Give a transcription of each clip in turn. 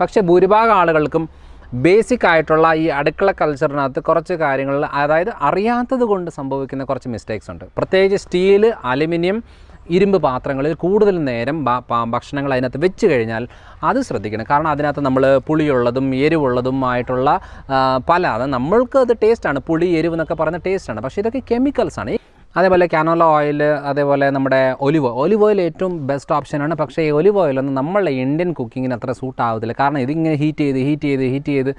പക്ഷേ ഭൂരിഭാഗം ആളുകൾക്കും ബേസിക് ആയിട്ടുള്ള ഈ അടുക്കള കൾച്ചറിനകത്ത് കുറച്ച് കാര്യങ്ങൾ അതായത് അറിയാത്തത് കൊണ്ട് സംഭവിക്കുന്ന കുറച്ച് മിസ്റ്റേക്സ് ഉണ്ട്. പ്രത്യേകിച്ച് സ്റ്റീൽ, അലുമിനിയം, ഇരുമ്പ് പാത്രങ്ങളിൽ കൂടുതൽ നേരം ഭക്ഷണങ്ങൾ അതിനകത്ത് വെച്ച് കഴിഞ്ഞാൽ അത് ശ്രദ്ധിക്കണം. കാരണം അതിനകത്ത് നമ്മൾ പുളിയുള്ളതും എരിവുള്ളതും ആയിട്ടുള്ള അത് നമ്മൾക്ക് അത് ടേസ്റ്റാണ്, പുളി എരിവ് എന്നൊക്കെ പറയുന്ന ടേസ്റ്റാണ്. പക്ഷേ ഇതൊക്കെ കെമിക്കൽസാണ്. അതേപോലെ കാനോല ഓയിൽ, അതേപോലെ നമ്മുടെ ഒലിവ് ഓയിൽ ഏറ്റവും ബെസ്റ്റ് ഓപ്ഷനാണ്. പക്ഷേ ഈ ഒലിവ് ഓയിലൊന്നും നമ്മളുടെ ഇന്ത്യൻ കുക്കിങ്ങിന് അത്ര സൂട്ട് ആവത്തില്ല. കാരണം ഇതിങ്ങനെ ഹീറ്റ് ചെയ്ത്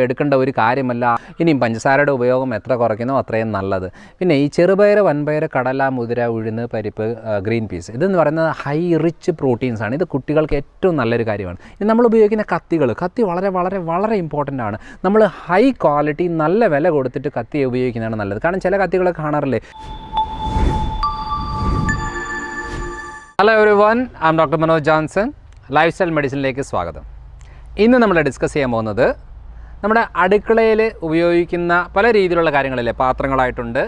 എടുക്കേണ്ട ഒരു കാര്യമല്ല. ഇനിയും പഞ്ചസാരയുടെ ഉപയോഗം എത്ര കുറയ്ക്കുന്നോ അത്രയും നല്ലത്. പിന്നെ ഈ ചെറുപയർ, വൻപയർ, കടല, മുതിര, ഉഴുന്ന്, പരിപ്പ്, ഗ്രീൻ പീസ് ഇതെന്ന് പറയുന്നത് ഹൈ റിച്ച് പ്രോട്ടീൻസാണ്. ഇത് കുട്ടികൾക്ക് ഏറ്റവും നല്ലൊരു കാര്യമാണ്. ഇനി നമ്മൾ ഉപയോഗിക്കുന്ന കത്തി വളരെ വളരെ വളരെ ഇമ്പോർട്ടൻ്റ് ആണ്. നമ്മൾ ഹൈ ക്വാളിറ്റി നല്ല വില കൊടുത്തിട്ട് കത്തി ഉപയോഗിക്കുന്നതാണ് നല്ലത്. കാരണം ചില കത്തികളൊക്കെ കാണാറില്ലേ. Hello everyone, I am doctor Manoj Johnson. Lifestyle മെഡിസിനിലേക്ക് സ്വാഗതം. ഇന്ന് നമ്മൾ ഡിസ്കസ് ചെയ്യാൻ പോകുന്നത് നമ്മുടെ അടുക്കളയിൽ ഉപയോഗിക്കുന്ന പല രീതിയിലുള്ള കാര്യങ്ങളില്ലേ. പാത്രങ്ങളായിട്ടുണ്ട്,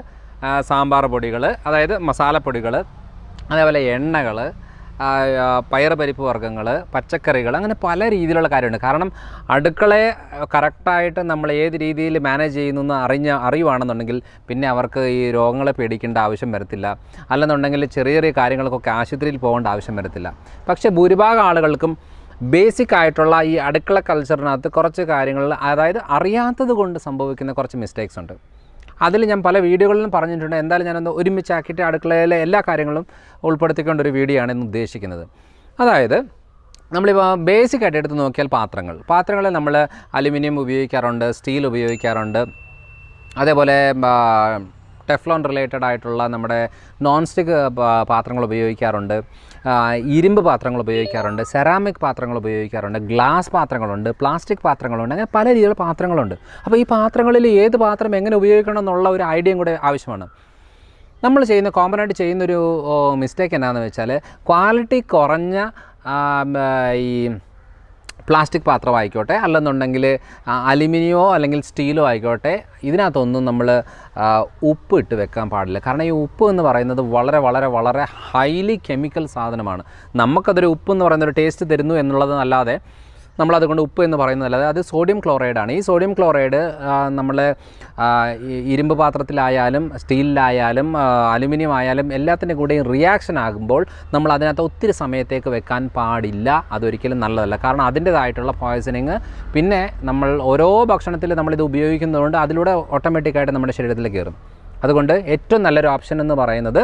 സാമ്പാർ പൊടികൾ, അതായത് മസാലപ്പൊടികൾ, അതേപോലെ എണ്ണകൾ, പയർ പരിപ്പ് വർഗ്ഗങ്ങൾ, പച്ചക്കറികൾ, അങ്ങനെ പല രീതിയിലുള്ള കാര്യമുണ്ട്. കാരണം അടുക്കളയെ കറക്റ്റായിട്ട് നമ്മൾ ഏത് രീതിയിൽ മാനേജ് ചെയ്യുന്നു എന്ന് അറിയുവാണെന്നുണ്ടെങ്കിൽ പിന്നെ അവർക്ക് ഈ രോഗങ്ങളെ പേടിക്കേണ്ട ആവശ്യം വരത്തില്ല. അല്ലെന്നുണ്ടെങ്കിൽ ചെറിയ ചെറിയ കാര്യങ്ങൾക്കൊക്കെ ആശുപത്രിയിൽ പോകേണ്ട ആവശ്യം വരത്തില്ല. പക്ഷേ ഭൂരിഭാഗം ആളുകൾക്കും ബേസിക് ആയിട്ടുള്ള ഈ അടുക്കള കൾച്ചറിനകത്ത് കുറച്ച് കാര്യങ്ങൾ അതായത് അറിയാത്തത് കൊണ്ട് സംഭവിക്കുന്ന കുറച്ച് മിസ്റ്റേക്സ് ഉണ്ട്. അതിൽ ഞാൻ പല വീഡിയോകളിലും പറഞ്ഞിട്ടുണ്ട്. എന്തായാലും ഞാനൊന്ന് ഒരുമിച്ചാക്കിയിട്ട് അടുക്കളയിലെ എല്ലാ കാര്യങ്ങളും ഉൾപ്പെടുത്തിക്കൊണ്ട് ഒരു വീഡിയോ ആണ് ഇന്ന് ഉദ്ദേശിക്കുന്നത്. അതായത് നമ്മളിപ്പോൾ ബേസിക്കായിട്ട് എടുത്ത് നോക്കിയാൽ പാത്രങ്ങളിൽ നമ്മൾ അലുമിനിയം ഉപയോഗിക്കാറുണ്ട്, സ്റ്റീൽ ഉപയോഗിക്കാറുണ്ട്, അതേപോലെ ടെഫ്ലോൺ റിലേറ്റഡ് ആയിട്ടുള്ള നമ്മുടെ നോൺ സ്റ്റിക്ക് പാത്രങ്ങൾ ഉപയോഗിക്കാറുണ്ട്, ഇരുമ്പ് പാത്രങ്ങൾ ഉപയോഗിക്കാറുണ്ട്, സെറാമിക് പാത്രങ്ങൾ ഉപയോഗിക്കാറുണ്ട്, ഗ്ലാസ് പാത്രങ്ങളുണ്ട്, പ്ലാസ്റ്റിക് പാത്രങ്ങളുണ്ട്, അങ്ങനെ പല രീതിയിലുള്ള പാത്രങ്ങളുണ്ട്. അപ്പോൾ ഈ പാത്രങ്ങളിൽ ഏത് പാത്രം എങ്ങനെ ഉപയോഗിക്കണം എന്നുള്ള ഒരു ഐഡിയയും കൂടെ ആവശ്യമാണ്. നമ്മൾ കോമണായിട്ട് ചെയ്യുന്നൊരു മിസ്റ്റേക്ക് എന്താണെന്ന് വെച്ചാൽ ക്വാളിറ്റി കുറഞ്ഞ ഈ പ്ലാസ്റ്റിക് പാത്രം ആയിക്കോട്ടെ, അല്ലെന്നുണ്ടെങ്കിൽ അലുമിനിയമോ അല്ലെങ്കിൽ സ്റ്റീലോ ആയിക്കോട്ടെ, ഇതിനകത്തൊന്നും നമ്മൾ ഉപ്പ് ഇട്ട് വെക്കാൻ പാടില്ല. കാരണം ഈ ഉപ്പ് എന്ന് പറയുന്നത് വളരെ വളരെ വളരെ ഹൈലി കെമിക്കൽ സാധനമാണ്. നമുക്കതൊരു ഉപ്പ് എന്ന് പറയുന്നൊരു ടേസ്റ്റ് തരുന്നു എന്നുള്ളത് അല്ലാതെ നമ്മളതുകൊണ്ട് ഉപ്പ് എന്ന് പറയുന്നതല്ലാതെ അത് സോഡിയം ക്ലോറൈഡാണ്. ഈ സോഡിയം ക്ലോറൈഡ് നമ്മൾ ഇരുമ്പ് പാത്രത്തിലായാലും സ്റ്റീലിലായാലും അലുമിനിയം ആയാലും എല്ലാത്തിൻ്റെ കൂടെയും റിയാക്ഷൻ ആകുമ്പോൾ നമ്മൾ അതിനകത്ത് ഒത്തിരി സമയത്തേക്ക് വെക്കാൻ പാടില്ല. അതൊരിക്കലും നല്ലതല്ല. കാരണം അതിൻ്റേതായിട്ടുള്ള പോയ്സണിങ് പിന്നെ നമ്മൾ ഓരോ ഭക്ഷണത്തിൽ നമ്മളിത് ഉപയോഗിക്കുന്നതുകൊണ്ട് അതിലൂടെ ഓട്ടോമാറ്റിക്കായിട്ട് നമ്മുടെ ശരീരത്തിൽ കയറും. അതുകൊണ്ട് ഏറ്റവും നല്ലൊരു ഓപ്ഷൻ എന്ന് പറയുന്നത്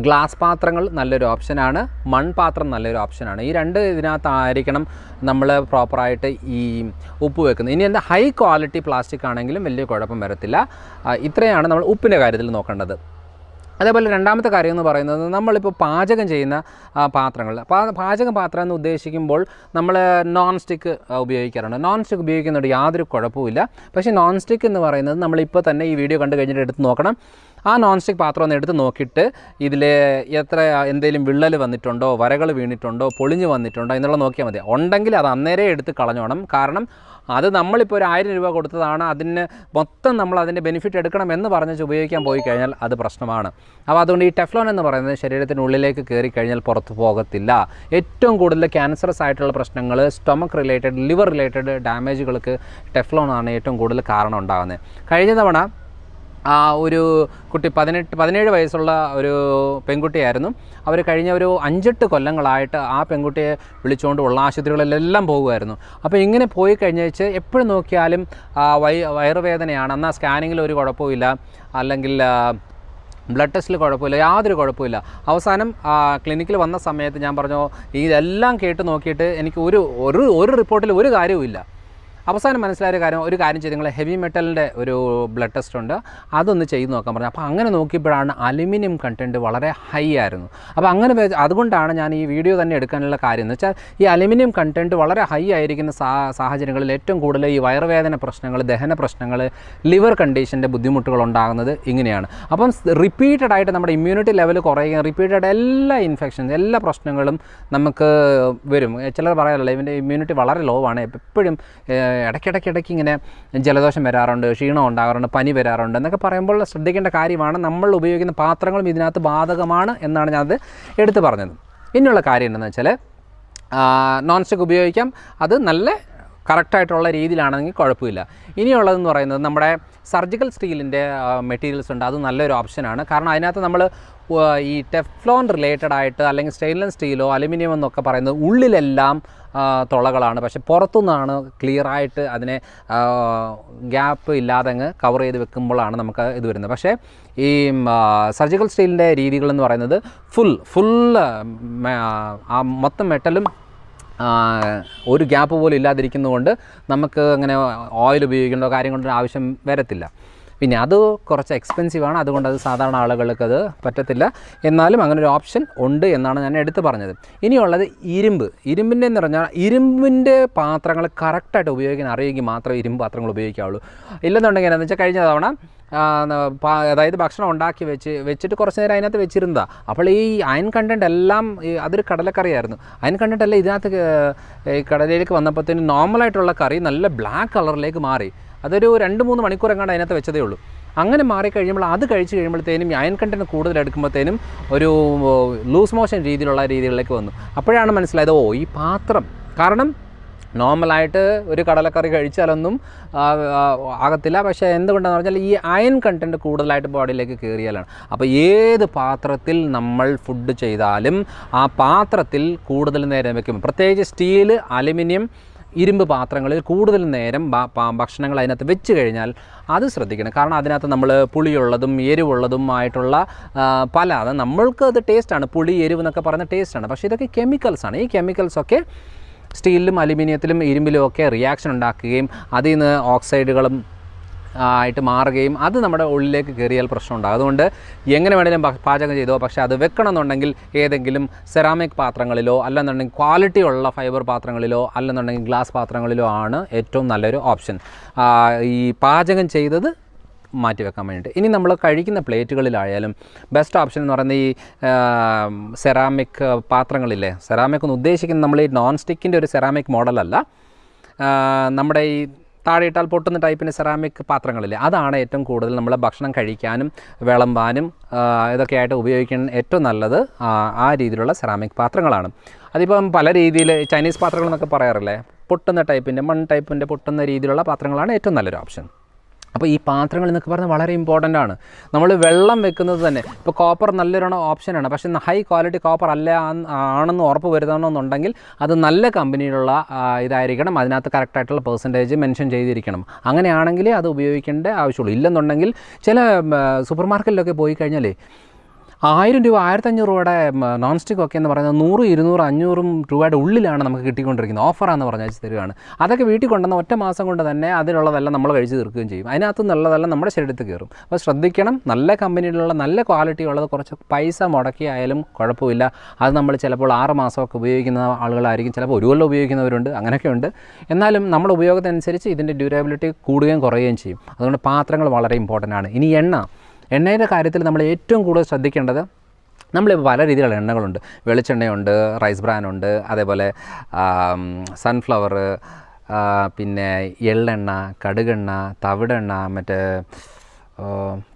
ഗ്ലാസ് പാത്രങ്ങൾ നല്ലൊരു ഓപ്ഷനാണ്, മൺപാത്രം നല്ലൊരു ഓപ്ഷനാണ്. ഈ രണ്ട് ഇതിനകത്തായിരിക്കണം നമ്മൾ പ്രോപ്പറായിട്ട് ഈ ഉപ്പ് വെക്കുന്നത്. ഇനി എന്താ ഹൈ ക്വാളിറ്റി പ്ലാസ്റ്റിക് ആണെങ്കിലും വലിയ കുഴപ്പം വരത്തില്ല. ഇത്രയാണ് നമ്മൾ ഉപ്പിൻ്റെ കാര്യത്തിൽ നോക്കേണ്ടത്. അതേപോലെ രണ്ടാമത്തെ കാര്യം എന്ന് പറയുന്നത് നമ്മളിപ്പോൾ പാചകം ചെയ്യുന്ന പാത്രങ്ങൾ. പാചക പാത്രം എന്ന് ഉദ്ദേശിക്കുമ്പോൾ നമ്മൾ നോൺ സ്റ്റിക്ക് ഉപയോഗിക്കാറുണ്ട്. നോൺ സ്റ്റിക്ക് ഉപയോഗിക്കുന്നതുകൊണ്ട് യാതൊരു കുഴപ്പമില്ല. പക്ഷേ നോൺ സ്റ്റിക്ക് എന്ന് പറയുന്നത് നമ്മളിപ്പോൾ തന്നെ ഈ വീഡിയോ കണ്ടു കഴിഞ്ഞിട്ട് എടുത്ത് നോക്കണം. ആ നോൺ സ്റ്റിക്ക് പാത്രം ഒന്ന് എടുത്ത് നോക്കിയിട്ട് ഇതിൽ എന്തെങ്കിലും വിള്ളൽ വന്നിട്ടുണ്ടോ, വരകൾ വീണിട്ടുണ്ടോ, പൊളിഞ്ഞ് വന്നിട്ടുണ്ടോ എന്നുള്ള നോക്കിയാൽ മതി. ഉണ്ടെങ്കിൽ അത് അന്നേരം എടുത്ത് കളഞ്ഞോണം. കാരണം അത് നമ്മളിപ്പോൾ ഒരു 1000 രൂപ കൊടുത്തതാണ്, അതിന് മൊത്തം നമ്മൾ അതിൻ്റെ ബെനിഫിറ്റ് എടുക്കണം എന്ന് പറഞ്ഞ് ഉപയോഗിക്കാൻ പോയി കഴിഞ്ഞാൽ അത് പ്രശ്നമാണ്. അപ്പോൾ അതുകൊണ്ട് ഈ ടെഫ്ലോൺ എന്ന് പറയുന്നത് ശരീരത്തിനുള്ളിലേക്ക് കയറി കഴിഞ്ഞാൽ പുറത്ത് പോകത്തില്ല. ഏറ്റവും കൂടുതൽ ക്യാൻസറസ് ആയിട്ടുള്ള പ്രശ്നങ്ങൾ, സ്റ്റൊമക്ക് റിലേറ്റഡ്, ലിവർ റിലേറ്റഡ് ഡാമേജുകൾക്ക് ടെഫ്ലോൺ ആണ് ഏറ്റവും കൂടുതൽ കാരണം ഉണ്ടാകുന്നത്. കഴിഞ്ഞ തവണ ഒരു കുട്ടി 17 വയസ്സുള്ള ഒരു പെൺകുട്ടിയായിരുന്നു. അവർ കഴിഞ്ഞ ഒരു 5-8 കൊല്ലങ്ങളായിട്ട് ആ പെൺകുട്ടിയെ വിളിച്ചുകൊണ്ട് ഉള്ള ആശുപത്രികളിലെല്ലാം പോകുമായിരുന്നു. അപ്പോൾ ഇങ്ങനെ പോയി കഴിഞ്ഞാൽ എപ്പോഴും നോക്കിയാലും വയറുവേദനയാണ്. എന്നാൽ സ്കാനിങ്ങിൽ ഒരു കുഴപ്പമില്ല, അല്ലെങ്കിൽ ബ്ലഡ് ടെസ്റ്റിൽ കുഴപ്പമില്ല, യാതൊരു കുഴപ്പമില്ല. അവസാനം ക്ലിനിക്കിൽ വന്ന സമയത്ത് ഞാൻ പറഞ്ഞു, ഇതെല്ലാം കേട്ട് നോക്കിയിട്ട് എനിക്ക് ഒരു റിപ്പോർട്ടിൽ ഒരു കാര്യവുമില്ല. അവസാനം മനസ്സിലായ ഒരു കാര്യം ചെയ്ത് നിങ്ങൾ ഹെവി മെറ്റലിൻ്റെ ഒരു ബ്ലഡ് ടെസ്റ്റ് ഉണ്ട്, അതൊന്ന് ചെയ്ത് നോക്കാൻ പറഞ്ഞു. അപ്പോൾ അങ്ങനെ നോക്കിയപ്പോഴാണ് അലുമിനിയം കണ്ടൻറ്റ് വളരെ ഹൈ ആയിരുന്നു. അപ്പോൾ അതുകൊണ്ടാണ് ഞാൻ ഈ വീഡിയോ തന്നെ എടുക്കാനുള്ള കാര്യം എന്ന് വെച്ചാൽ ഈ അലുമിനിയം കണ്ടൻറ്റ് വളരെ ഹൈ ആയിരിക്കുന്ന സാഹചര്യങ്ങളിൽ ഏറ്റവും കൂടുതൽ ഈ വയറുവേദന പ്രശ്നങ്ങൾ, ദഹന പ്രശ്നങ്ങൾ, ലിവർ കണ്ടീഷൻ്റെ ബുദ്ധിമുട്ടുകൾ ഉണ്ടാകുന്നത് ഇങ്ങനെയാണ്. അപ്പം റിപ്പീറ്റഡ് ആയിട്ട് നമ്മുടെ ഇമ്മ്യൂണിറ്റി ലെവൽ കുറയുകയും റിപ്പീറ്റഡ് എല്ലാ ഇൻഫെക്ഷൻസ്, എല്ലാ പ്രശ്നങ്ങളും നമുക്ക് വരും. ചിലർ പറയാറില്ല ഇവൻ്റെ ഇമ്മ്യൂണിറ്റി വളരെ ലോ ആണ്, എപ്പോഴും ഇടയ്ക്കിടയ്ക്ക് ഇങ്ങനെ ജലദോഷം വരാറുണ്ട്, ക്ഷീണം ഉണ്ടാകാറുണ്ട്, പനി വരാറുണ്ട് എന്നൊക്കെ പറയുമ്പോൾ ശ്രദ്ധിക്കേണ്ട കാര്യമാണ്. നമ്മൾ ഉപയോഗിക്കുന്ന പാത്രങ്ങളും ഇതിനകത്ത് ബാധകമാണ് എന്നാണ് ഞാനത് എടുത്തു പറഞ്ഞത്. പിന്നെയുള്ള കാര്യം എന്താണെന്ന് വെച്ചാൽ നോൺ സ്റ്റിക്ക് ഉപയോഗിക്കാം. അത് നല്ല കറക്റ്റായിട്ടുള്ള രീതിയിലാണെങ്കിൽ കുഴപ്പമില്ല. ഇനിയുള്ളതെന്ന് പറയുന്നത് നമ്മുടെ സർജിക്കൽ സ്റ്റീലിൻ്റെ മെറ്റീരിയൽസ് ഉണ്ട്. അത് നല്ലൊരു ഓപ്ഷനാണ്. കാരണം അതിനകത്ത് നമ്മൾ ഈ ടെഫ്ലോൺ റിലേറ്റഡ് ആയിട്ട് അല്ലെങ്കിൽ സ്റ്റെയിൻലെസ് സ്റ്റീലോ അലുമിനിയം എന്നൊക്കെ പറയുന്നത് ഉള്ളിലെല്ലാം തുളകളാണ്, പക്ഷേ പുറത്തുനിന്നാണ് ക്ലിയറായിട്ട് അതിനെ ഗ്യാപ്പ് ഇല്ലാതെ അങ്ങ് കവർ ചെയ്ത് വെക്കുമ്പോഴാണ് നമുക്ക് ഇത് വരുന്നത്. പക്ഷേ ഈ സർജിക്കൽ സ്റ്റീലിൻ്റെ രീതികളെന്ന് പറയുന്നത് ഫുൾ മൊത്തം മെറ്റലും ഒരു ഗ്യാപ്പ് പോലും ഇല്ലാതിരിക്കുന്നതുകൊണ്ട് നമുക്ക് അങ്ങനെ ഓയിൽ ഉപയോഗിക്കേണ്ട കാര്യങ്ങളുടെ ആവശ്യം വരത്തില്ല. പിന്നെ അത് കുറച്ച് എക്സ്പെൻസീവാണ്, അതുകൊണ്ട് അത് സാധാരണ ആളുകൾക്ക് അത് പറ്റത്തില്ല. എന്നാലും അങ്ങനെ ഒരു ഓപ്ഷൻ ഉണ്ട് എന്നാണ് ഞാൻ എടുത്ത് പറഞ്ഞത്. ഇനിയുള്ളത് ഇരുമ്പിൻ്റെ എന്ന് പറഞ്ഞാൽ ഇരുമ്പിൻ്റെ പാത്രങ്ങൾ കറക്റ്റായിട്ട് ഉപയോഗിക്കാൻ അറിയുമെങ്കിൽ മാത്രമേ ഇരുമ്പ് പാത്രങ്ങൾ ഉപയോഗിക്കാവുള്ളൂ. ഇല്ലെന്നുണ്ടെങ്കിൽ എന്താണെന്ന് വെച്ചാൽ കഴിഞ്ഞ തവണ അതായത് ഭക്ഷണം ഉണ്ടാക്കി വെച്ചിട്ട് കുറച്ച് നേരം അതിനകത്ത് വെച്ചിരുന്നതാണ്. അപ്പോൾ ഈ അയൺ കണ്ടൻറ്റ് എല്ലാം അതൊരു കടലക്കറിയായിരുന്നു. അയൺ കണ്ടൻറ്റ് എല്ലാം ഇതിനകത്ത് ഈ കടലിലേക്ക് വന്നപ്പോഴത്തേനും നോർമലായിട്ടുള്ള കറി നല്ല ബ്ലാക്ക് കളറിലേക്ക് മാറി. അതൊരു 2-3 മണിക്കൂർ എങ്ങാണ്ട് അതിനകത്ത് വെച്ചതേ ഉള്ളൂ. അങ്ങനെ മാറിക്കഴിയുമ്പോൾ അത് കഴിച്ച് കഴിയുമ്പോഴത്തേനും അയൺ കണ്ടൻറ്റ് കൂടുതൽ എടുക്കുമ്പോഴത്തേനും ഒരു ലൂസ് മോഷൻ രീതികളിലേക്ക് വന്നു. അപ്പോഴാണ് മനസ്സിലായത് ഈ പാത്രം, കാരണം നോർമലായിട്ട് ഒരു കടലക്കറി കഴിച്ചാലൊന്നും ആകത്തില്ല. പക്ഷേ എന്തുകൊണ്ടാണെന്ന് പറഞ്ഞാൽ ഈ അയൺ കണ്ടൻറ്റ് കൂടുതലായിട്ട് ബോഡിയിലേക്ക് കയറിയാലാണ്. അപ്പോൾ ഏത് പാത്രത്തിൽ നമ്മൾ ഫുഡ് ചെയ്താലും ആ പാത്രത്തിൽ കൂടുതൽ നേരം വയ്ക്കും. പ്രത്യേകിച്ച് സ്റ്റീൽ, അലുമിനിയം, ഇരുമ്പ് പാത്രങ്ങളിൽ കൂടുതൽ നേരം ഭക്ഷണങ്ങൾ അതിനകത്ത് വെച്ച് കഴിഞ്ഞാൽ അത് ശ്രദ്ധിക്കണം. കാരണം അതിനകത്ത് നമ്മൾ പുളിയുള്ളതും എരിവുള്ളതും ആയിട്ടുള്ള അത് നമ്മൾക്ക് അത് ടേസ്റ്റാണ്. പുളി, എരിവ് എന്നൊക്കെ പറയുന്ന ടേസ്റ്റാണ്. പക്ഷേ ഇതൊക്കെ കെമിക്കൽസാണ്. ഈ കെമിക്കൽസൊക്കെ സ്റ്റീലിലും അലുമിനിയത്തിലും ഇരുമ്പിലും ഒക്കെ റിയാക്ഷൻ ഉണ്ടാക്കുകയും അതിൽ നിന്ന് ഓക്സൈഡുകളും ആയിട്ട് മാറുകയും അത് നമ്മുടെ ഉള്ളിലേക്ക് കയറിയാൽ പ്രശ്നമുണ്ടാകും. അതുകൊണ്ട് എങ്ങനെ വേണമെങ്കിലും പാചകം ചെയ്തോ, പക്ഷേ അത് വെക്കണമെന്നുണ്ടെങ്കിൽ ഏതെങ്കിലും സെറാമിക് പാത്രങ്ങളിലോ അല്ലെന്നുണ്ടെങ്കിൽ ക്വാളിറ്റി ഉള്ള ഫൈബർ പാത്രങ്ങളിലോ അല്ലെന്നുണ്ടെങ്കിൽ ഗ്ലാസ് പാത്രങ്ങളിലോ ആണ് ഏറ്റവും നല്ലൊരു ഓപ്ഷൻ ഈ പാചകം ചെയ്തത് മാറ്റി വെക്കാൻ വേണ്ടിയിട്ട്. ഇനി നമ്മൾ കഴിക്കുന്ന പ്ലേറ്റുകളിലായാലും ബെസ്റ്റ് ഓപ്ഷൻ എന്ന് പറയുന്നത് ഈ സെറാമിക് പാത്രങ്ങളില്ലേ. സെറാമിക് എന്ന് ഉദ്ദേശിക്കുന്നത് നമ്മൾ ഈ നോൺ സ്റ്റിക്കിൻ്റെ ഒരു സെറാമിക് മോഡലല്ല, നമ്മുടെ ഈ താഴെയിട്ടാൽ പൊട്ടുന്ന ടൈപ്പിൻ്റെ സെറാമിക് പാത്രങ്ങളില്ലേ, അതാണ് ഏറ്റവും കൂടുതൽ നമ്മൾ ഭക്ഷണം കഴിക്കാനും വിളമ്പാനും ഇതൊക്കെ ആയിട്ട് ഉപയോഗിക്കാൻ ഏറ്റവും നല്ലത് ആ രീതിയിലുള്ള സെറാമിക് പാത്രങ്ങളാണ്. അതിപ്പം പല രീതിയിൽ ചൈനീസ് പാത്രങ്ങൾ എന്നൊക്കെ പറയാറില്ലേ, പൊട്ടുന്ന ടൈപ്പിൻ്റെ മൺ ടൈപ്പിൻ്റെ പൊട്ടുന്ന രീതിയിലുള്ള പാത്രങ്ങളാണ് ഏറ്റവും നല്ലൊരു ഓപ്ഷൻ. അപ്പോൾ ഈ പാത്രങ്ങൾ എന്നൊക്കെ പറഞ്ഞാൽ വളരെ ഇമ്പോർട്ടൻ്റ് ആണ്. നമ്മൾ വെള്ളം വെക്കുന്നത് തന്നെ ഇപ്പോൾ കോപ്പർ നല്ലൊരു ഓപ്ഷനാണ്. പക്ഷേ ഹൈ ക്വാളിറ്റി കോപ്പർ ആണെന്ന് ഉറപ്പ് വരുത്തണമെന്നുണ്ടെങ്കിൽ അത് നല്ല കമ്പനിയിലുള്ള ഇതായിരിക്കണം. അതിനകത്ത് കറക്റ്റായിട്ടുള്ള പെർസെൻറ്റേജ് മെൻഷൻ ചെയ്തിരിക്കണം. അങ്ങനെയാണെങ്കിലേ അത് ഉപയോഗിക്കേണ്ട ആവശ്യമുള്ളൂ. ഇല്ലെന്നുണ്ടെങ്കിൽ ചില സൂപ്പർ മാർക്കറ്റിലൊക്കെ പോയി കഴിഞ്ഞാൽ 1000 രൂപ 1500 രൂപയുടെ നോൺ സ്റ്റിക്ക് ഒക്കെ എന്ന് പറയുന്നത് 100, 200, 500 രൂപയുടെ ഉള്ളിലാണ് നമുക്ക് കിട്ടിക്കൊണ്ടിരിക്കുന്നത്. ഓഫറാന്ന് പറഞ്ഞാൽ തരികയാണ്. അതൊക്കെ വീട്ടിൽ കൊണ്ടുവന്ന ഒറ്റ മാസം കൊണ്ട് തന്നെ അതിലുള്ളതെല്ലാം നമ്മൾ കഴിച്ച് തീർക്കുകയും ചെയ്യും. അതിനകത്ത് നല്ലതെല്ലാം നമ്മുടെ ശരീരത്തിൽ കയറും. അപ്പോൾ ശ്രദ്ധിക്കണം, നല്ല കമ്പനിയിലുള്ള നല്ല ക്വാളിറ്റി ഉള്ളത് കുറച്ച് പൈസ മുടക്കിയായാലും കുഴപ്പമില്ല. അത് നമ്മൾ ചിലപ്പോൾ 6 മാസമൊക്കെ ഉപയോഗിക്കുന്ന ആളുകളായിരിക്കും, ചിലപ്പോൾ 1 കൊല്ലം ഉപയോഗിക്കുന്നവരുണ്ട്, അങ്ങനെയൊക്കെ ഉണ്ട്. എന്നാലും നമ്മുടെ ഉപയോഗത്തിനനുസരിച്ച് ഇതിൻ്റെ ഡ്യൂറബിലിറ്റി കൂടുകയും കുറയുകയും ചെയ്യും. അതുകൊണ്ട് പാത്രങ്ങൾ വളരെ ഇമ്പോർട്ടൻ്റ് ആണ്. ഇനി എണ്ണയുടെ കാര്യത്തിൽ നമ്മൾ ഏറ്റവും കൂടുതൽ ശ്രദ്ധിക്കേണ്ടത്, നമ്മളിപ്പോൾ പല രീതിയിലുള്ള എണ്ണകളുണ്ട്. വെളിച്ചെണ്ണയുണ്ട്, റൈസ് ബ്രാനുണ്ട്, അതേപോലെ സൺഫ്ലവർ, പിന്നെ എള്ളെണ്ണ, കടുകെണ്ണ, തവിടെണ്ണ, മറ്റേ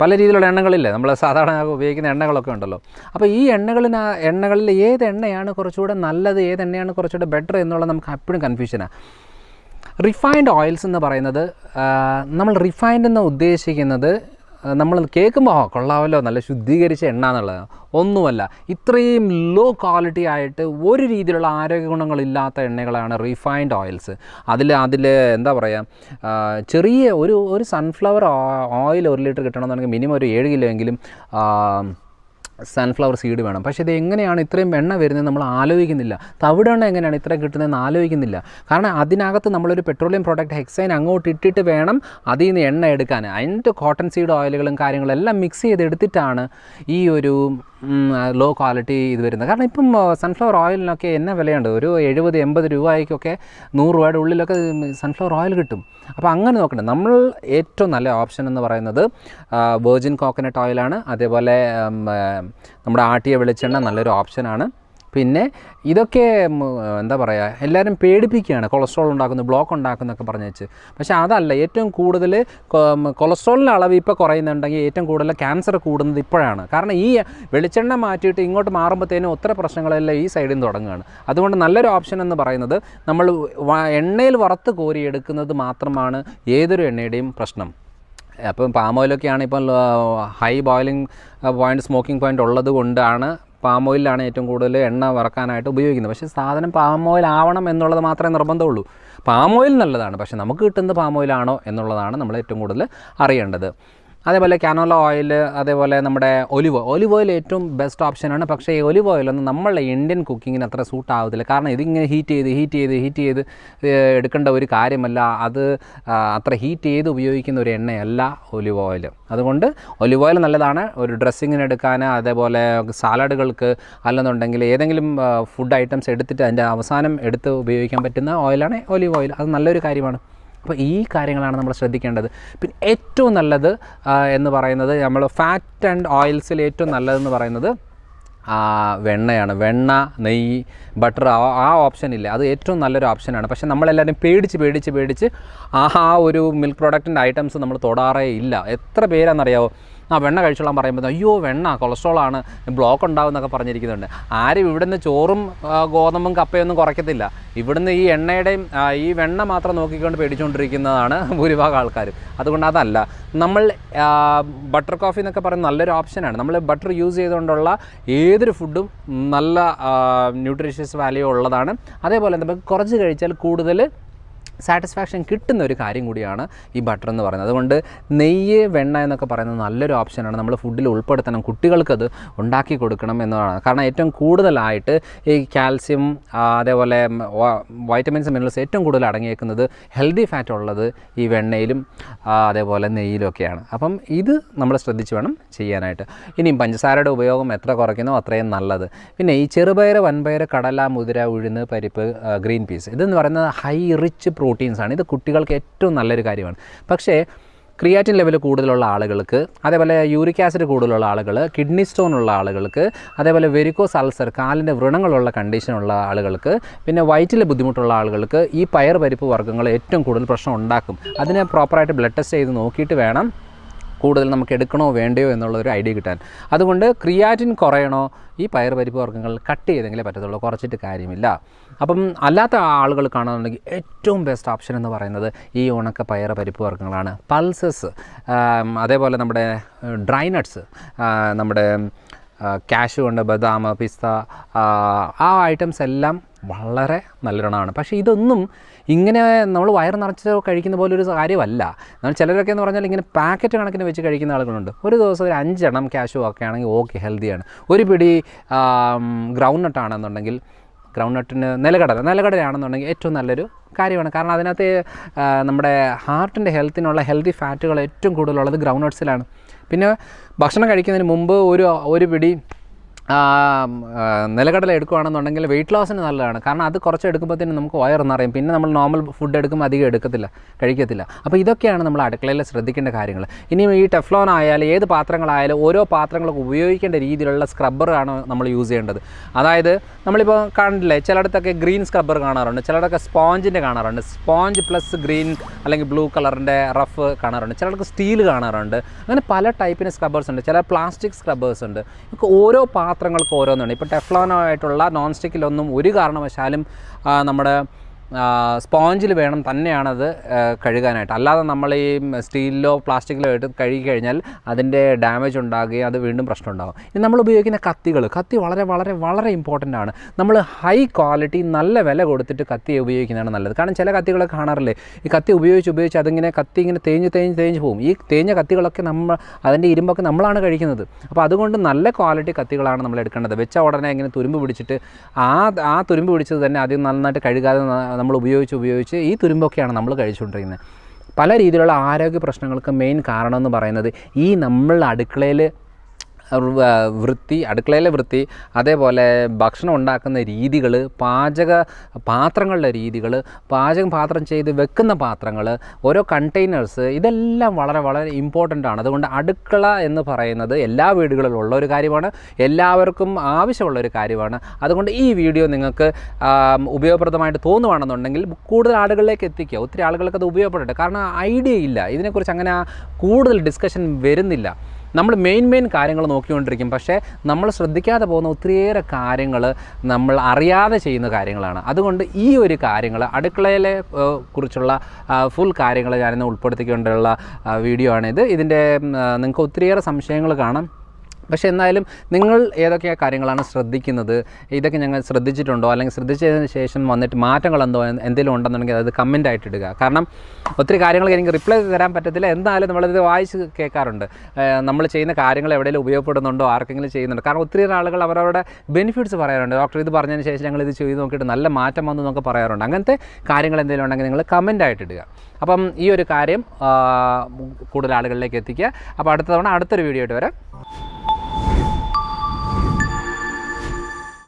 പല രീതിയിലുള്ള എണ്ണകളില്ലേ, നമ്മൾ സാധാരണ ഉപയോഗിക്കുന്ന എണ്ണകളൊക്കെ ഉണ്ടല്ലോ. അപ്പോൾ ഈ എണ്ണകളിൽ ഏത് എണ്ണയാണ് കുറച്ചുകൂടെ നല്ലത്, ഏത് എണ്ണയാണ് കുറച്ചുകൂടെ ബെറ്റർ എന്നുള്ളത് നമുക്ക് എപ്പോഴും കൺഫ്യൂഷനാണ്. റിഫൈൻഡ് ഓയിൽസ് എന്ന് പറയുന്നത്, നമ്മൾ റിഫൈൻഡ് എന്ന് ഉദ്ദേശിക്കുന്നത് നമ്മൾ കേൾക്കുമ്പോൾ കൊള്ളാമല്ലോ നല്ല ശുദ്ധീകരിച്ച എണ്ണ എന്നുള്ളത് ഒന്നുമല്ല. ഇത്രയും ലോ ക്വാളിറ്റി ആയിട്ട് ഒരു രീതിയിലുള്ള ആരോഗ്യ ഗുണങ്ങളില്ലാത്ത എണ്ണകളാണ് റിഫൈൻഡ് ഓയിൽസ്. അതിൽ എന്താ പറയുക, ചെറിയ ഒരു സൺഫ്ലവർ ഓയിൽ 1 ലിറ്റർ കിട്ടണമെന്നുണ്ടെങ്കിൽ മിനിമം ഒരു 7 കിലോ എങ്കിലും സൺഫ്ലവർ സീഡ് വേണം. പക്ഷേ ഇത് എങ്ങനെയാണ് ഇത്രയും എണ്ണ വരുന്നത് നമ്മൾ ആലോചിക്കുന്നില്ല. തവിടെണ്ണ എങ്ങനെയാണ് ഇത്ര കിട്ടുന്നതെന്ന് ആലോചിക്കുന്നില്ല. കാരണം അതിനകത്ത് നമ്മളൊരു പെട്രോളിയം പ്രോഡക്റ്റ് ഹെക്സൈൻ അങ്ങോട്ട് ഇട്ടിട്ട് വേണം അതിൽ നിന്ന് എണ്ണ എടുക്കാൻ. അതിൻ്റെ കോട്ടൺ സീഡ് ഓയിലുകളും കാര്യങ്ങളും എല്ലാം മിക്സ് ചെയ്തെടുത്തിട്ടാണ് ഈ ഒരു ലോ ക്വാളിറ്റി ഇത് വരുന്നത്. കാരണം ഇപ്പം സൺഫ്ലവർ ഓയിലിനൊക്കെ എന്നാ വിലയുണ്ട്, ഒരു 70-80 രൂപയ്ക്കൊക്കെ 100 രൂപയുടെ ഉള്ളിലൊക്കെ സൺഫ്ലവർ ഓയിൽ കിട്ടും. അപ്പോൾ അങ്ങനെ നോക്കണം. നമ്മൾ ഏറ്റവും നല്ല ഓപ്ഷൻ എന്ന് പറയുന്നത് വെർജിൻ കോക്കനട്ട് ഓയിലാണ്. അതേപോലെ നമ്മുടെ ആട്ടിയ വെളിച്ചെണ്ണ നല്ലൊരു ഓപ്ഷനാണ്. പിന്നെ ഇതൊക്കെ എന്താ പറയുക, എല്ലാവരും പേടിപ്പിക്കുകയാണ്, കൊളസ്ട്രോൾ ഉണ്ടാക്കുന്നു, ബ്ലോക്ക് ഉണ്ടാക്കുന്നൊക്കെ പറഞ്ഞു വെച്ച്. പക്ഷേ അതല്ല, ഏറ്റവും കൂടുതൽ കൊളസ്ട്രോളിൻ്റെ അളവ് ഇപ്പോൾ കുറയുന്നുണ്ടെങ്കിൽ ഏറ്റവും കൂടുതൽ ക്യാൻസർ കൂടുന്നത് ഇപ്പോഴാണ്. കാരണം ഈ വെളിച്ചെണ്ണ മാറ്റിയിട്ട് ഇങ്ങോട്ട് മാറുമ്പോഴത്തേനും ഒത്തിരി പ്രശ്നങ്ങളെല്ലാം ഈ സൈഡിൽ നിന്ന് തുടങ്ങുകയാണ്. അതുകൊണ്ട് നല്ലൊരു ഓപ്ഷൻ എന്ന് പറയുന്നത് നമ്മൾ എണ്ണയിൽ വറുത്ത് കോരിയെടുക്കുന്നത് മാത്രമാണ് ഏതൊരു എണ്ണയുടെയും പ്രശ്നം. അപ്പം പാം ഓയിലൊക്കെയാണ് ഇപ്പം high boiling point, smoking point ഉള്ളത് കൊണ്ടാണ് പാം ഓയിലാണ് ഏറ്റവും കൂടുതൽ എണ്ണ വറക്കാനായിട്ട് ഉപയോഗിക്കുന്നത്. പക്ഷേ സാധനം പാം ഓയിൽ ആവണം എന്നുള്ളത് മാത്രമേ നിർബന്ധമുള്ളൂ. പാം ഓയിൽ നല്ലതാണ്, പക്ഷേ നമുക്ക് കിട്ടുന്നത് പാം ഓയിലാണോ എന്നുള്ളതാണ് നമ്മൾ ഏറ്റവും കൂടുതൽ അറിയേണ്ടത്. അതേപോലെ കാനോല ഓയിൽ, അതേപോലെ നമ്മുടെ ഒലിവ് ഓയിൽ ഏറ്റവും ബെസ്റ്റ് ഓപ്ഷനാണ്. പക്ഷേ ഈ ഒലിവ് ഓയിലൊന്നും നമ്മളുടെ ഇന്ത്യൻ കുക്കിങ്ങിന് അത്ര സൂട്ട് ആവത്തില്ല. കാരണം ഇതിങ്ങനെ ഹീറ്റ് ചെയ്ത് എടുക്കേണ്ട ഒരു കാര്യമല്ല. അത് അത്ര ഹീറ്റ് ചെയ്ത് ഉപയോഗിക്കുന്ന ഒരു എണ്ണയല്ല ഒലിവ് ഓയിൽ. അതുകൊണ്ട് ഒലിവ് ഓയിൽ നല്ലതാണ് ഒരു ഡ്രസ്സിങ്ങിന് എടുക്കാൻ, അതേപോലെ സാലഡുകൾക്ക്, അല്ലെന്നുണ്ടെങ്കിൽ ഏതെങ്കിലും ഫുഡ് ഐറ്റംസ് എടുത്തിട്ട് അതിൻ്റെ അവസാനം എടുത്ത് ഉപയോഗിക്കാൻ പറ്റുന്ന ഓയിലാണ് ഒലിവ് ഓയിൽ. അത് നല്ലൊരു കാര്യമാണ്. അപ്പോൾ ഈ കാര്യങ്ങളാണ് നമ്മൾ ശ്രദ്ധിക്കേണ്ടത്. പിന്നെ ഏറ്റവും നല്ലത് എന്ന് പറയുന്നത്, നമ്മൾ ഫാറ്റ് ആൻഡ് ഓയിൽസിൽ ഏറ്റവും നല്ലതെന്ന് പറയുന്നത് വെണ്ണയാണ്. വെണ്ണ, നെയ്യ്, ബട്ടർ, ആ ഓപ്ഷൻ ഇല്ല, അത് ഏറ്റവും നല്ലൊരു ഓപ്ഷനാണ്. പക്ഷേ നമ്മളെല്ലാവരും പേടിച്ച് ആ ഒരു മിൽക്ക് പ്രോഡക്റ്റിൻ്റെ ഐറ്റംസ് നമ്മൾ തൊടാറേ ഇല്ല. എത്ര പേരാണെന്നറിയാമോ വെണ്ണ കഴിച്ചോളാൻ പറയുമ്പോൾ അയ്യോ വെണ്ണ കൊളസ്ട്രോളാണ്, ബ്ലോക്ക് ഉണ്ടാവും എന്നൊക്കെ പറഞ്ഞിരിക്കുന്നുണ്ട്. ആരും ഇവിടുന്ന് ചോറും ഗോതമ്പും കപ്പയൊന്നും കുറയ്ക്കത്തില്ല. ഇവിടുന്ന് ഈ എണ്ണയുടെയും ഈ വെണ്ണ മാത്രം നോക്കിക്കൊണ്ട് പേടിച്ചുകൊണ്ടിരിക്കുന്നതാണ് ഭൂരിഭാഗം ആൾക്കാരും. അതുകൊണ്ട് അതല്ല, നമ്മൾ ബട്ടർ കോഫി എന്നൊക്കെ പറയുന്നത് നല്ലൊരു ഓപ്ഷനാണ്. നമ്മൾ ബട്ടർ യൂസ് ചെയ്തുകൊണ്ടുള്ള ഏതൊരു ഫുഡും നല്ല ന്യൂട്രീഷ്യസ് വാല്യൂ ഉള്ളതാണ്. അതേപോലെ നമുക്ക് കുറച്ച് കഴിച്ചാൽ കൂടുതൽ സാറ്റിസ്ഫാക്ഷൻ കിട്ടുന്ന ഒരു കാര്യം കൂടിയാണ് ഈ ബട്ടർ എന്ന് പറയുന്നത്. അതുകൊണ്ട് നെയ്യ്, വെണ്ണ എന്നൊക്കെ പറയുന്നത് നല്ലൊരു ഓപ്ഷനാണ്. നമ്മൾ ഫുഡിൽ ഉൾപ്പെടുത്തണം, കുട്ടികൾക്കത് ഉണ്ടാക്കി കൊടുക്കണം എന്നതാണ്. കാരണം ഏറ്റവും കൂടുതലായിട്ട് ഈ കാൽസ്യം, അതേപോലെ വൈറ്റമിൻസ്, മിനറൽസ് ഏറ്റവും കൂടുതൽ അടങ്ങിയേക്കുന്നത്, ഹെൽത്തി ഫാറ്റ് ഉള്ളത് ഈ വെണ്ണയിലും അതേപോലെ നെയ്യിലൊക്കെയാണ്. അപ്പം ഇത് നമ്മൾ ശ്രദ്ധിച്ച് വേണം ചെയ്യാനായിട്ട്. ഇനിയും പഞ്ചസാരയുടെ ഉപയോഗം എത്ര കുറയ്ക്കുന്നോ അത്രയും നല്ലത്. പിന്നെ ഈ ചെറുപയർ, വൻപയർ, കടല, മുതിര, ഉഴുന്ന്, പരിപ്പ്, ഗ്രീൻ പീസ്, ഇതെന്ന് പറയുന്നത് ഹൈ റിച്ച് പ്രോട്ടീൻസാണ്. ഇത് കുട്ടികൾക്ക് ഏറ്റവും നല്ലൊരു കാര്യമാണ്. പക്ഷേ ക്രിയാറ്റിൻ ലെവൽ കൂടുതലുള്ള ആളുകൾക്ക്, അതേപോലെ യൂറിക് ആസിഡ് കൂടുതലുള്ള ആളുകൾ, കിഡ്നി സ്റ്റോൺ ഉള്ള ആളുകൾക്ക്, അതേപോലെ വെരിക്കോസ് അൾസർ, കാലിൻ്റെ വ്രണങ്ങളുള്ള കണ്ടീഷനുള്ള ആളുകൾക്ക്, പിന്നെ വയറ്റിൽ ബുദ്ധിമുട്ടുള്ള ആളുകൾക്ക് ഈ പയർ, പരിപ്പ് വർഗ്ഗങ്ങൾ ഏറ്റവും കൂടുതൽ പ്രശ്നം ഉണ്ടാക്കും. അതിനെ പ്രോപ്പറായിട്ട് ബ്ലഡ് ടെസ്റ്റ് ചെയ്ത് നോക്കിയിട്ട് വേണം കൂടുതൽ നമുക്ക് എടുക്കണോ വേണ്ടയോ എന്നുള്ളൊരു ഐഡിയ കിട്ടാൻ. അതുകൊണ്ട് ക്രിയാറ്റിൻ കുറയണോ, ഈ പയർ, പരിപ്പ് വർഗ്ഗങ്ങൾ കട്ട് ചെയ്തെങ്കിലേ പറ്റത്തുള്ളൂ, കുറച്ചിട്ട് കാര്യമില്ല. അപ്പം അല്ലാത്ത ആളുകൾ കാണുന്നുണ്ടെങ്കിൽ ഏറ്റവും ബെസ്റ്റ് ഓപ്ഷൻ എന്ന് പറയുന്നത് ഈ ഉണക്ക പയർ, പരിപ്പ് വർഗ്ഗങ്ങളാണ്. പൾസസ്, അതേപോലെ നമ്മുടെ ഡ്രൈ നട്ട്സ്, നമ്മുടെ കാഷ്യൂ ഉണ്ട്, ബദാം, പിസ്ത, ആ ഐറ്റംസ് എല്ലാം വളരെ നല്ലൊരെണ്ണമാണ്. പക്ഷേ ഇതൊന്നും ഇങ്ങനെ നമ്മൾ വയറ് നിറച്ച് കഴിക്കുന്ന പോലെ ഒരു കാര്യമല്ല. നമ്മൾ ചിലരൊക്കെ എന്ന് പറഞ്ഞാൽ ഇങ്ങനെ പാക്കറ്റ് കണക്കിന് വെച്ച് കഴിക്കുന്ന ആളുകളുണ്ട്. ഒരു ദിവസം ഒരു 5 എണ്ണം കാഷ്യൂ ഒക്കെ ആണെങ്കിൽ ഓക്കെ, ഹെൽത്തിയാണ്. ഒരു പിടി ഗ്രൗണ്ട് നട്ടാണെന്നുണ്ടെങ്കിൽ, ഗ്രൗണ്ട് നട്ടിന് നിലക്കടലയാണെന്നുണ്ടെങ്കിൽ ഏറ്റവും നല്ലൊരു കാര്യമാണ്. കാരണം അതിനകത്ത് നമ്മുടെ ഹാർട്ടിൻ്റെ ഹെൽത്തിനുള്ള ഹെൽത്തി ഫാറ്റുകൾ ഏറ്റവും കൂടുതലുള്ളത് ഗ്രൗണ്ട് നട്ട്സിലാണ്. പിന്നെ ഭക്ഷണം കഴിക്കുന്നതിന് മുമ്പ് ഒരു പിടി നിലക്കടല എടുക്കുകയാണെന്നുണ്ടെങ്കിൽ വെയിറ്റ് ലോസിന് നല്ലതാണ്. കാരണം അത് കുറച്ച് എടുക്കുമ്പോഴത്തേനും നമുക്ക് വയറ് നിറയും. പിന്നെ നമ്മൾ നോർമൽ ഫുഡ് എടുക്കുമ്പോൾ അധികം കഴിക്കത്തില്ല. അപ്പോൾ ഇതൊക്കെയാണ് നമ്മൾ അടുക്കളയിൽ ശ്രദ്ധിക്കേണ്ട കാര്യങ്ങൾ. ഇനിയും ഈ ടെഫ്ലോൺ ആയാലും ഏത് പാത്രങ്ങളായാലും ഓരോ പാത്രങ്ങൾക്ക് ഉപയോഗിക്കേണ്ട രീതിയിലുള്ള സ്ക്രബ്ബറാണ് നമ്മൾ യൂസ് ചെയ്യേണ്ടത്. അതായത് നമ്മളിപ്പോൾ കണ്ടില്ലേ, ചിലയിടത്തൊക്കെ ഗ്രീൻ സ്ക്രബ്ബർ കാണാറുണ്ട്, ചിലയിടത്തൊക്കെ സ്പോഞ്ചിൻ്റെ കാണാറുണ്ട്, സ്പോഞ്ച് പ്ലസ് ഗ്രീൻ അല്ലെങ്കിൽ ബ്ലൂ കളറിൻ്റെ റഫ് കാണാറുണ്ട്, ചിലർക്ക് സ്റ്റീൽ കാണാറുണ്ട്. അങ്ങനെ പല ടൈപ്പിന് സ്ക്രബ്ബേഴ്സ് ഉണ്ട്. ചില പ്ലാസ്റ്റിക് സ്ക്രബ്ബേഴ്സ് ഉണ്ട്. ഓരോ പാത്രങ്ങൾക്ക് ഓരോന്നാണ്. ഇപ്പോൾ ടെഫ്ലോണായിട്ടുള്ള നോൺ സ്റ്റിക്കിലൊന്നും ഒരു കാരണവശാലും നമ്മുടെ സ്പോഞ്ചിൽ വേണം തന്നെയാണത് കഴുകാനായിട്ട്. അല്ലാതെ നമ്മൾ ഈ സ്റ്റീലിലോ പ്ലാസ്റ്റിക്കിലോ എടുത്ത് കഴുകി കഴിഞ്ഞാൽ അതിൻ്റെ ഡാമേജ് ഉണ്ടാകുകയും അത് വീണ്ടും പ്രശ്നം ഉണ്ടാകും. ഇനി നമ്മൾ ഉപയോഗിക്കുന്ന കത്തി വളരെ വളരെ വളരെ ഇമ്പോർട്ടൻ്റ് ആണ്. നമ്മൾ ഹൈ ക്വാളിറ്റി നല്ല വില കൊടുത്തിട്ട് കത്തി ഉപയോഗിക്കുന്നതാണ് നല്ലത്. കാരണം ചില കത്തികളൊക്കെ കാണാറില്ലേ, ഈ കത്തി ഉപയോഗിച്ച് അതിങ്ങനെ കത്തി ഇങ്ങനെ തേഞ്ഞ് പോകും. ഈ തേഞ്ഞ കത്തികളൊക്കെ അതിൻ്റെ ഇരുമ്പൊക്കെ നമ്മളാണ് കഴിക്കുന്നത്. അപ്പോൾ അതുകൊണ്ട് നല്ല ക്വാളിറ്റി കത്തികളാണ് നമ്മൾ എടുക്കേണ്ടത്. വെച്ച ഉടനെ ഇങ്ങനെ തുരുമ്പ് പിടിച്ചിട്ട് ആ തുരുമ്പ് പിടിച്ചത് തന്നെ ആദ്യം നന്നായിട്ട് കഴുകാതെ നമ്മൾ ഉപയോഗിച്ച് ഈ തുരുമ്പൊക്കെയാണ് നമ്മൾ കഴിച്ചുകൊണ്ടിരിക്കുന്നത്. പല രീതിയിലുള്ള ആരോഗ്യ പ്രശ്നങ്ങൾക്ക് മെയിൻ കാരണം എന്ന് പറയുന്നത് ഈ നമ്മൾ അടുക്കളയിൽ വൃത്തി, അടുക്കളയിലെ വൃത്തി, അതേപോലെ ഭക്ഷണം ഉണ്ടാക്കുന്ന രീതികൾ, പാത്രങ്ങളുടെ രീതികൾ, പാത്രം ചെയ്ത് വെക്കുന്ന പാത്രങ്ങൾ, ഓരോ കണ്ടെയ്നേഴ്സ്, ഇതെല്ലാം വളരെ വളരെ ഇമ്പോർട്ടൻ്റ് ആണ്. അതുകൊണ്ട് അടുക്കള എന്ന് പറയുന്നത് എല്ലാ വീടുകളിലും ഉള്ള ഒരു കാര്യമാണ്, എല്ലാവർക്കും ആവശ്യമുള്ളൊരു കാര്യമാണ്. അതുകൊണ്ട് ഈ വീഡിയോ നിങ്ങൾക്ക് ഉപയോഗപ്രദമായിട്ട് തോന്നുകയാണെന്നുണ്ടെങ്കിൽ കൂടുതൽ ആളുകളിലേക്ക് എത്തിക്കുക. ഒത്തിരി ആളുകൾക്ക് അത് ഉപയോഗപ്പെടട്ടെ. കാരണം ഐഡിയ ഇല്ല, ഇതിനെക്കുറിച്ച് അങ്ങനെ കൂടുതൽ ഡിസ്കഷൻ വരുന്നില്ല. നമ്മൾ മെയിൻ കാര്യങ്ങൾ നോക്കിക്കൊണ്ടിരിക്കും, പക്ഷേ നമ്മൾ ശ്രദ്ധിക്കാതെ പോകുന്ന ഒത്തിരിയേറെ കാര്യങ്ങൾ നമ്മൾ അറിയാതെ ചെയ്യുന്ന കാര്യങ്ങളാണ്. അതുകൊണ്ട് ഈ ഒരു കാര്യങ്ങൾ, അടുക്കളയിലെ കുറിച്ചുള്ള ഫുൾ കാര്യങ്ങൾ ഞാനിന്ന് ഉൾപ്പെടുത്തിക്കൊണ്ടുള്ള വീഡിയോ ആണിത്. ഇതിൻ്റെ നിങ്ങൾക്ക് ഒത്തിരിയേറെ സംശയങ്ങൾ കാണാം. പക്ഷേ എന്നാലും നിങ്ങൾ ഏതൊക്കെ കാര്യങ്ങളാണ് ശ്രദ്ധിക്കുന്നത്, ഇതൊക്കെ ഞങ്ങൾ ശ്രദ്ധിച്ചിട്ടുണ്ടോ, അല്ലെങ്കിൽ ശ്രദ്ധിച്ചതിന് ശേഷം വന്നിട്ട് മാറ്റങ്ങൾ എന്തെങ്കിലും ഉണ്ടെന്നുണ്ടെങ്കിൽ അത് കമൻ്റായിട്ട് ഇടുക. കാരണം ഒത്തിരി കാര്യങ്ങൾ എനിക്ക് റിപ്ലൈ തരാൻ പറ്റത്തില്ല, എന്തായാലും നമ്മളിത് വായിച്ച് കേൾക്കാറുണ്ട്. നമ്മൾ ചെയ്യുന്ന കാര്യങ്ങൾ എവിടെയെങ്കിലും ഉപയോഗപ്പെടുന്നുണ്ടോ, ആർക്കെങ്കിലും ചെയ്യുന്നുണ്ടോ. കാരണം ഒത്തിരി ആളുകൾ അവരവരുടെ ബെനിഫിറ്റ്സ് പറയാറുണ്ട്. ഡോക്ടർ ഇത് പറഞ്ഞതിന് ശേഷം ഞങ്ങൾ ഇത് ചെയ്ത് നോക്കിയിട്ട് നല്ല മാറ്റം വന്നു എന്നൊക്കെ പറയാറുണ്ട്. അങ്ങനത്തെ കാര്യങ്ങൾ എന്തെങ്കിലും ഉണ്ടെങ്കിൽ നിങ്ങൾ കമൻ്റായിട്ട് ഇടുക. അപ്പം ഈ ഒരു കാര്യം കൂടുതൽ ആളുകളിലേക്ക് എത്തിക്കുക. അപ്പോൾ അടുത്ത തവണ അടുത്തൊരു വീഡിയോ ആയിട്ട് വരാം.